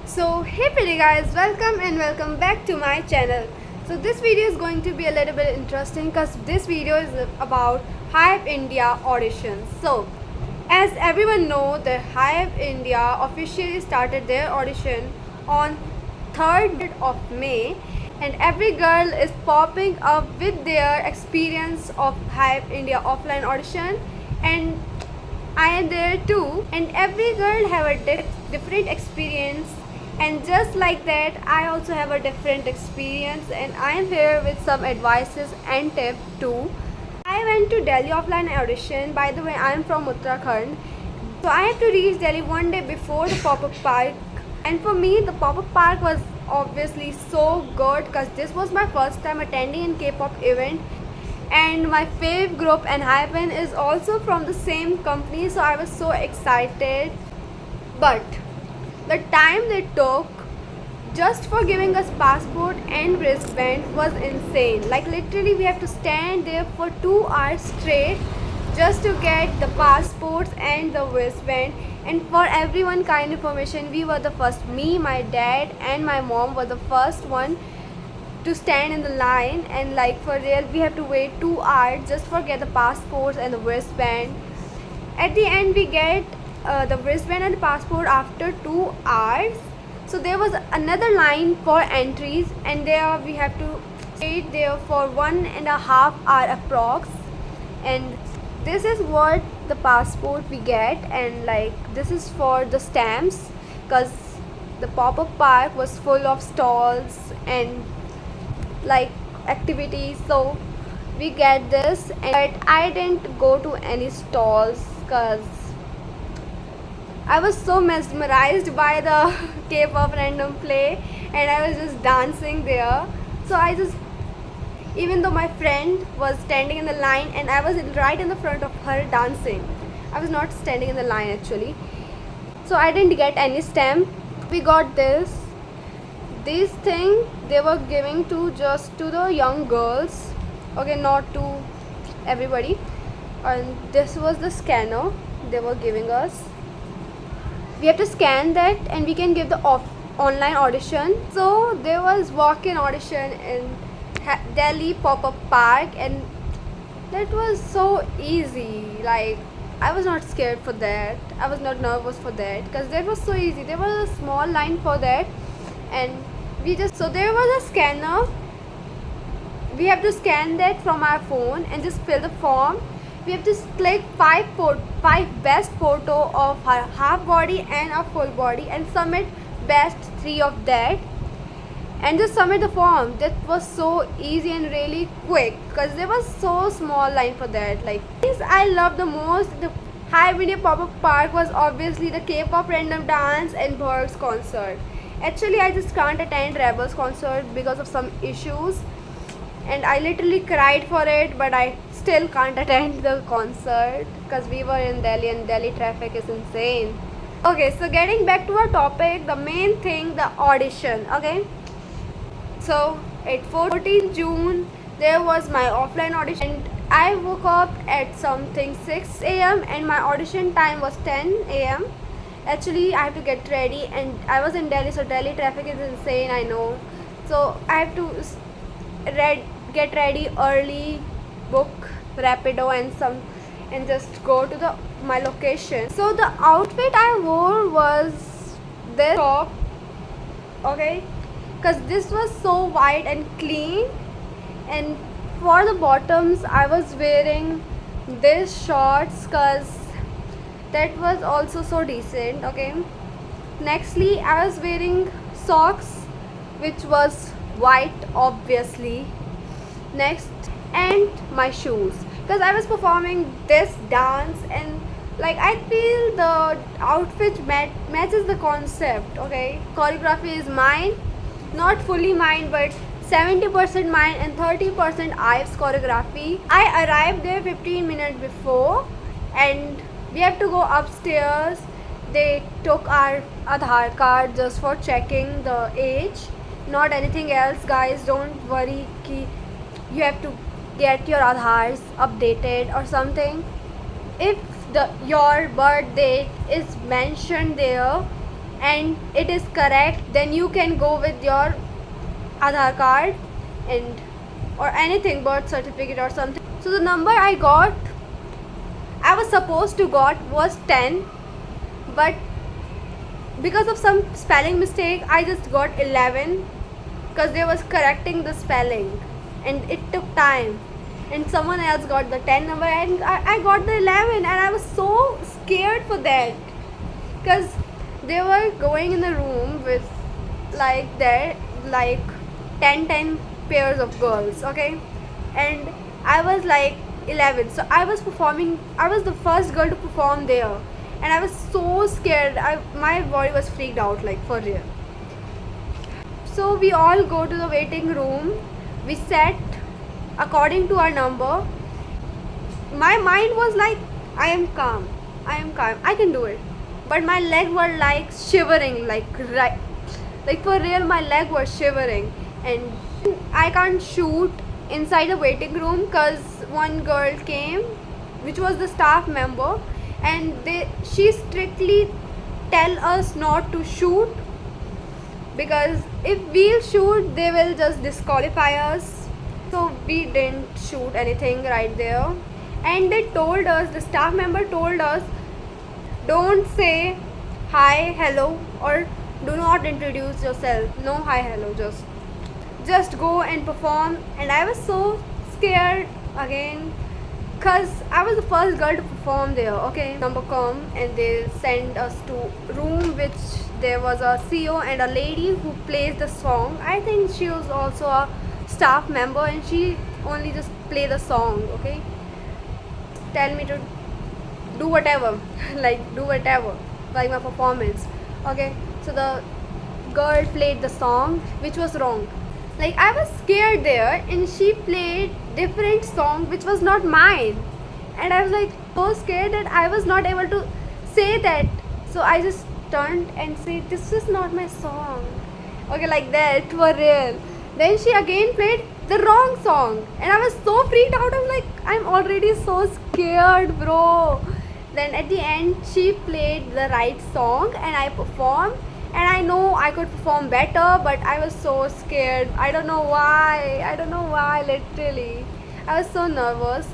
So hey pretty guys, welcome and welcome back to my channel. So this video is going to be a little bit interesting because this video is about Hype India auditions. So as everyone know, the Hype India officially started their audition on 3rd of May, and every girl is popping up with their experience of Hype India offline audition, and I am there too, and every girl have a different experience, and just like that I also have a different experience, and I am here with some advices and tips too. I went to Delhi offline audition. By the way, I am from Uttarakhand, so I have to reach Delhi one day before the pop-up park, and for me the pop-up park was obviously so good because this was my first time attending a K-pop event, and my fave group and Hypen is also from the same company, so I was so excited. But the time they took just for giving us passport and wristband was insane. Like literally we have to stand there for 2 hours straight just to get the passports and the wristband. And for everyone kind information, we were the first, me, my dad and my mom were the first one to stand in the line, and like for real we have to wait 2 hours just for get the passports and the wristband. At the end we get the wristband and the passport after 2 hours, so there was another line for entries, and there we have to wait there for 1.5 hour approx. And this is what the passport we get, and like this is for the stamps because the pop-up park was full of stalls and like activities, so we get this. But I didn't go to any stalls because I was so mesmerized by the K-pop random play, and I was just dancing there. So I just, even though my friend was standing in the line and I was right in the front of her dancing, I was not standing in the line actually, so I didn't get any stamp. We got this thing they were giving to just to the young girls, okay, not to everybody. And this was the scanner they were giving us. We have to scan that and we can give the online audition. So there was walk-in audition in Delhi pop-up park, and that was so easy. Like I was not scared for that, I was not nervous for that because that was so easy. There was a small line for that, and we just, so there was a scanner, we have to scan that from our phone and just fill the form. We have to click five best photo of our half body and our full body and submit best 3 of that, and just submit the form. That was so easy and really quick because there was so small line for that. Like things I love the most, the Hype India pop-up park was obviously the K-pop random dance and Berg's concert. Actually I just can't attend Rebels concert because of some issues, and I literally cried for it, but I still can't attend the concert because we were in Delhi and Delhi traffic is insane. Okay, so getting back to our topic, the main thing, the audition. Okay, so at 14 June there was my offline audition, and I woke up at something 6 a.m. and my audition time was 10 a.m. Actually I have to get ready, and I was in Delhi, so Delhi traffic is insane, I know. So I have to get ready early, book Rapido and just go to my location. So the outfit I wore was this top, okay, because this was so white and clean, and for the bottoms I was wearing this shorts because that was also so decent. Okay, nextly I was wearing socks which was white obviously. Next, and my shoes because I was performing this dance, and like I feel the outfit matches the concept. Okay, choreography is mine, not fully mine but 70% mine and 30% Ives choreography. I arrived there 15 minutes before, and we have to go upstairs. They took our Aadhaar card just for checking the age, not anything else. Guys, don't worry ki you have to get your Aadhaars updated or something. If your birth date is mentioned there, and it is correct, then you can go with your Aadhaar card and or anything, birth certificate or something. So the number I was supposed to got was 10, but because of some spelling mistake I just got 11, because they was correcting the spelling and it took time, and someone else got the 10 number and I got the 11, and I was so scared for that, because they were going in the room with like 10 pairs of girls, okay, and I was like 11, so I was performing. I was the first girl to perform there, and I was so scared. My body was freaked out, like for real. So we all go to the waiting room. We sat according to our number. My mind was like, I am calm, I can do it. But my legs were like shivering, like for real, my leg was shivering, and I can't shoot inside the waiting room because one girl came, which was the staff member, and she strictly tell us not to shoot, because if we'll shoot they will just disqualify us. So we didn't shoot anything right there, and they told us, the staff member told us, don't say hi, hello, or do not introduce yourself. No hi, hello, just go and perform. And I was so scared again, because I was the first girl to perform there, okay. Number come and they send us to room, which there was a CEO and a lady who plays the song. I think she was also a staff member, and she only just play the song, okay. Tell me to do whatever like my performance, okay. So the girl played the song, which was wrong. Like I was scared there, and she played different song which was not mine, and I was like so scared that I was not able to say that. So I just turned and said, this is not my song, okay, like that, for real. Then she again played the wrong song, and I was so freaked out. I'm like, I'm already so scared, bro. Then at the end she played the right song and I performed, and I know I could perform better, but I was so scared. I don't know why, literally. I was so nervous,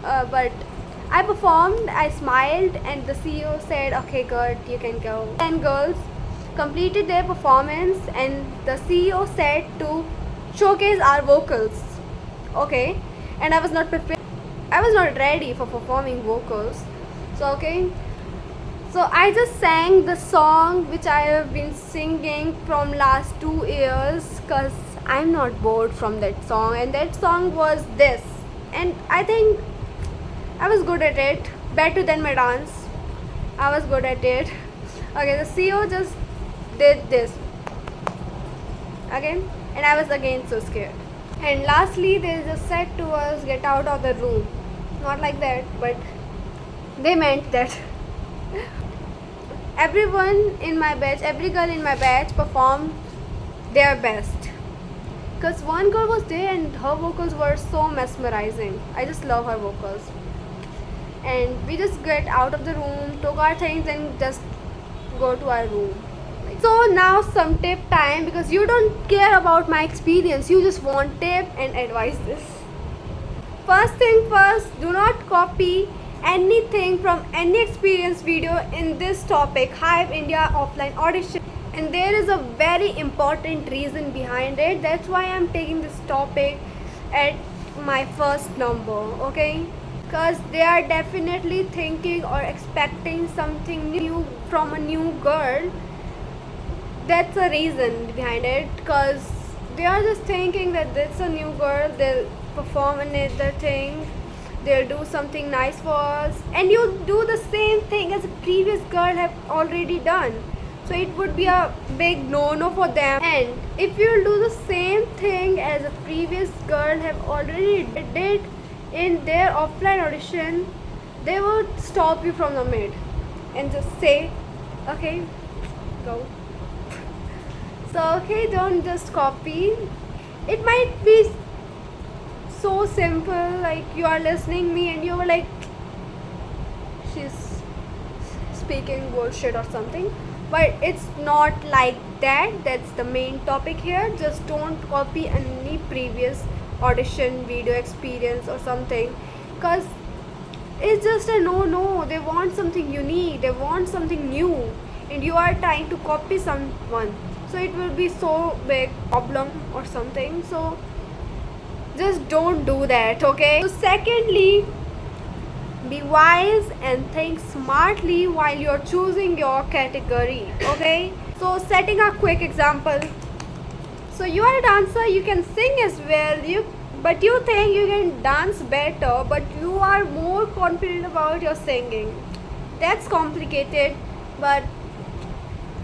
but I performed, I smiled, and the CEO said, okay, good, you can go. 10 girls completed their performance, and the CEO said to showcase our vocals, okay. And I was not prepared. I was not ready for performing vocals. So, okay. So I just sang the song which I have been singing from last 2 years, because I'm not bored from that song, and that song was this, and I think I was good at it, better than my dance. I was good at it. Okay, the CEO just did this again, and I was again so scared. And lastly, they just said to us, get out of the room. Not like that, but they meant that. Everyone in my batch, every girl in my batch performed their best, because one girl was there and her vocals were so mesmerizing. I just love her vocals. And we just get out of the room, took our things, and just go to our room. So now some tip time, because you don't care about my experience, you just want tip and advice this. First thing first, do not copy anything from any experience video in this topic, Hype India offline audition. And there is a very important reason behind it. That's why I'm taking this topic at my first number, okay. Because they are definitely thinking or expecting something new from a new girl. That's the reason behind it, because they are just thinking that that's a new girl, they'll perform another thing, they'll do something nice for us, and you do the same thing as a previous girl have already done. So it would be a big no-no for them. And if you do the same thing as a previous girl have already did in their offline audition, they would stop you from the mid and just say, okay, go. So okay, don't just copy. It might be so simple, like you are listening me and you were like, she's speaking bullshit or something. but it's not like that. That's the main topic here. Just don't copy any previous audition video experience or something, because it's just a no. They want something unique, they want something new, and you are trying to copy someone, so it will be so big problem or something. So just don't do that, okay? So secondly, be wise and think smartly while you're choosing your category, okay? So setting a quick example. So you are a dancer, you can sing as well, but you think you can dance better, but you are more confident about your singing. That's complicated, but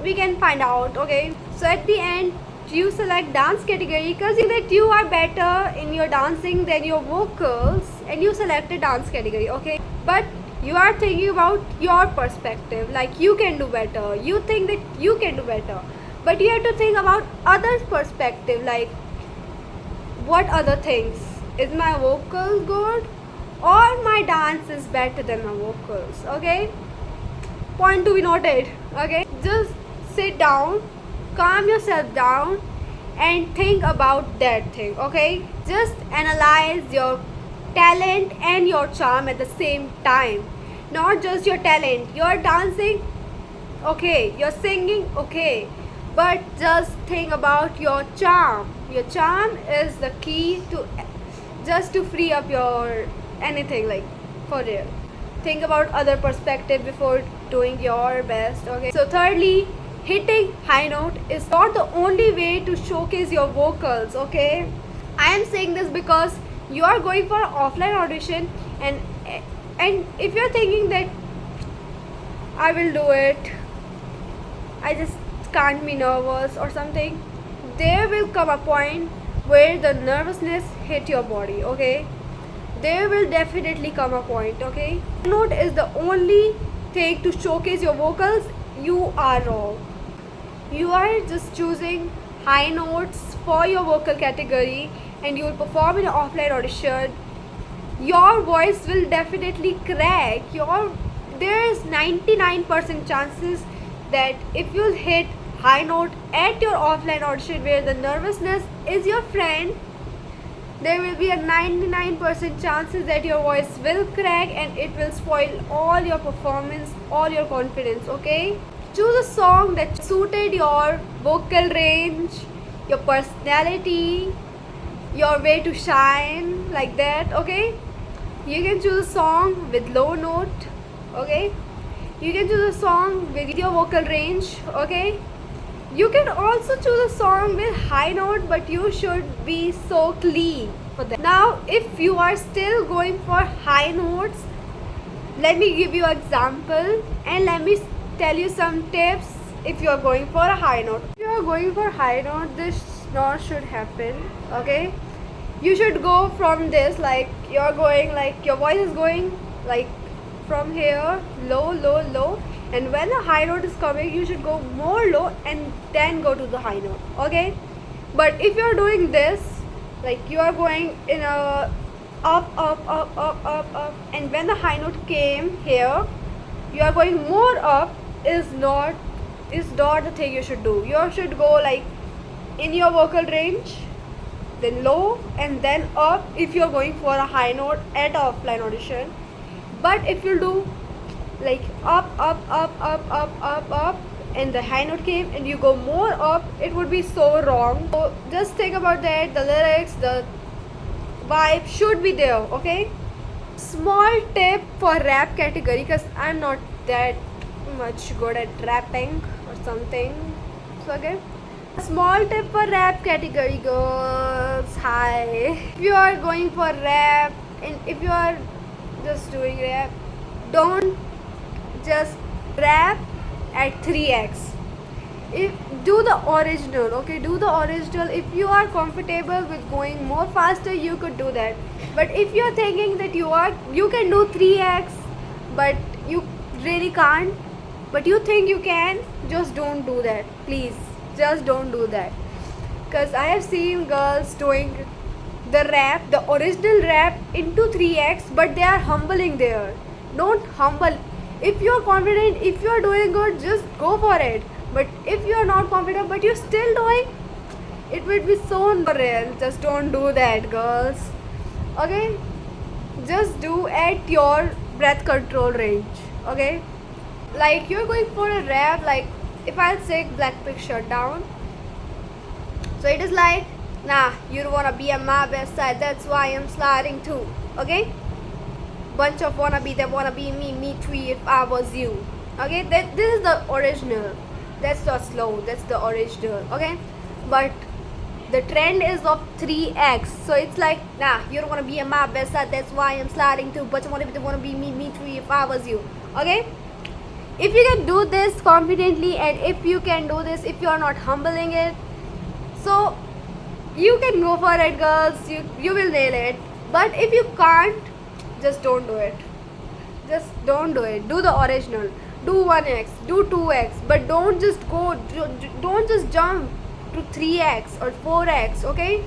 we can find out, okay? So at the end, you select dance category because you think that you are better in your dancing than your vocals, and you select a dance category, okay? But you are thinking about your perspective, like you can do better, you think that you can do better, but you have to think about others' perspective, like what other things, is my vocal good or my dance is better than my vocals, okay? Point to be noted, okay? Just sit down, calm yourself down, and think about that thing, okay? Just analyze your talent and your charm at the same time. Not just your talent, you're dancing, okay, you're singing, okay, but just think about your charm. Your charm is the key to just to free up your anything, like for real. Think about other perspective before doing your best, okay? So thirdly, hitting high note is not the only way to showcase your vocals, okay? I am saying this because you are going for an offline audition, and if you're thinking that I will do it, I just can't be nervous or something, there will come a point where the nervousness hit your body, okay? There will definitely come a point, okay? Note is the only thing to showcase your vocals. You are wrong. You are just choosing high notes for your vocal category, and you will perform in an offline audition. Your voice will definitely crack. There is 99% chances that if you hit high note at your offline audition where the nervousness is your friend, there will be a 99% chances that your voice will crack and it will spoil all your performance, all your confidence, okay? Choose a song that suited your vocal range, your personality, your way to shine, like that, okay? You can choose a song with low note, okay? You can choose a song with your vocal range, okay? You can also choose a song with high note, but you should be so clean for that. Now, if you are still going for high notes, let me give you an example and let me tell you some tips if you are going for a high note. If you are going for high note, this not should happen, okay? You should go from this, like you're going, like your voice is going like from here, low, low, low, and when the high note is coming, you should go more low and then go to the high note, okay? But if you're doing this, like you are going in a up, and when the high note came here, you are going more up, is not the thing you should do. You should go like in your vocal range, then low, and then up if you're going for a high note at offline audition. But if you do like up, and the high note came and you go more up, it would be so wrong. So just think about that. The lyrics, the vibe should be there, okay? Small tip for rap category, because I'm not that much good at rapping or something, so okay. Small tip for rap category, girls. Hi, if you are going for rap and if you are just doing rap, don't just rap at 3x. Do the original, okay? Do the original. If you are comfortable with going more faster, you could do that. But if you are thinking that you can do 3x, but you really can't, but you think you can, just don't do that, please. Just don't do that, because I have seen girls doing the rap, the original rap into 3x, but they are humbling there. Don't humble. If you're confident, if you're doing good, just go for it. But if you're not confident but you're still doing, it would be so unreal. Just don't do that, girls. Okay, just do at your breath control range. Okay, like you're going for a rap, like if I'll take Blackpink shut down, so it is like, nah, you don't wanna be on my best side, that's why I'm sliding too. Okay, bunch of wannabe, they wanna be me, me too if I was you. Okay, this is the original, that's the slow, that's the original. Okay, but the trend is of 3x, so it's like, nah, you don't wanna be on my best side, that's why I'm sliding too, but you wanna be me, me too if I was you. Okay, if you can do this confidently, and if you can do this, if you are not humbling it, so you can go for it, girls. You will nail it. But if you can't, just don't do it. Just don't do it. Do the original. Do 1x, do 2x, but don't just go, don't just jump to 3x or 4x. Okay,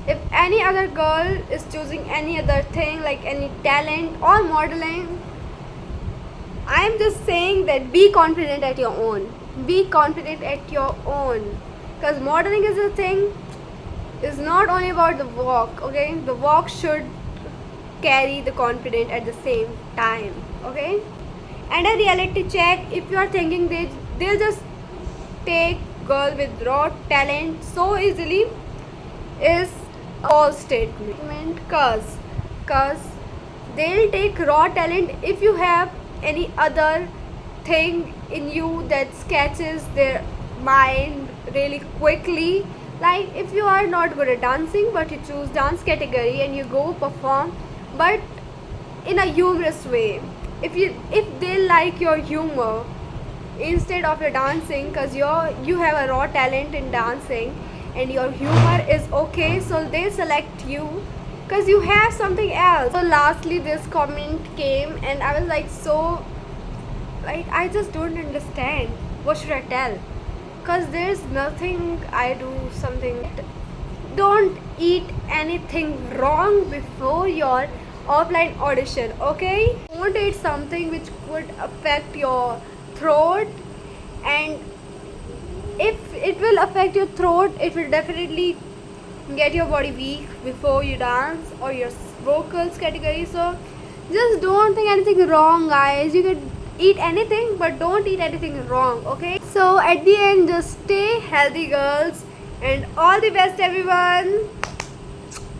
if any other girl is choosing any other thing, like any talent or modeling, I'm just saying that be confident at your own. Be confident at your own. Because modeling is a thing, is not only about the walk, okay? The walk should carry the confidence at the same time, okay? And a reality check, if you are thinking they'll just take girl with raw talent so easily, is a false statement. Cause they'll take raw talent if you have any other thing in you that catches their mind really quickly. Like if you are not good at dancing but you choose dance category and you go perform, but in a humorous way, if they like your humor instead of your dancing, because you have a raw talent in dancing and your humor is okay, so they select you because you have something else. So lastly this comment came and I was like, so like I just don't understand, what should I tell? Because there's nothing I do something. Don't eat anything wrong before your offline audition, okay? Don't eat something which could affect your throat, and if it will affect your throat, it will definitely get your body weak before you dance or your vocals category. So just don't think anything wrong, guys. You can eat anything but don't eat anything wrong, okay? So at the end, just stay healthy, girls, and all the best, everyone.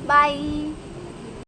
Bye.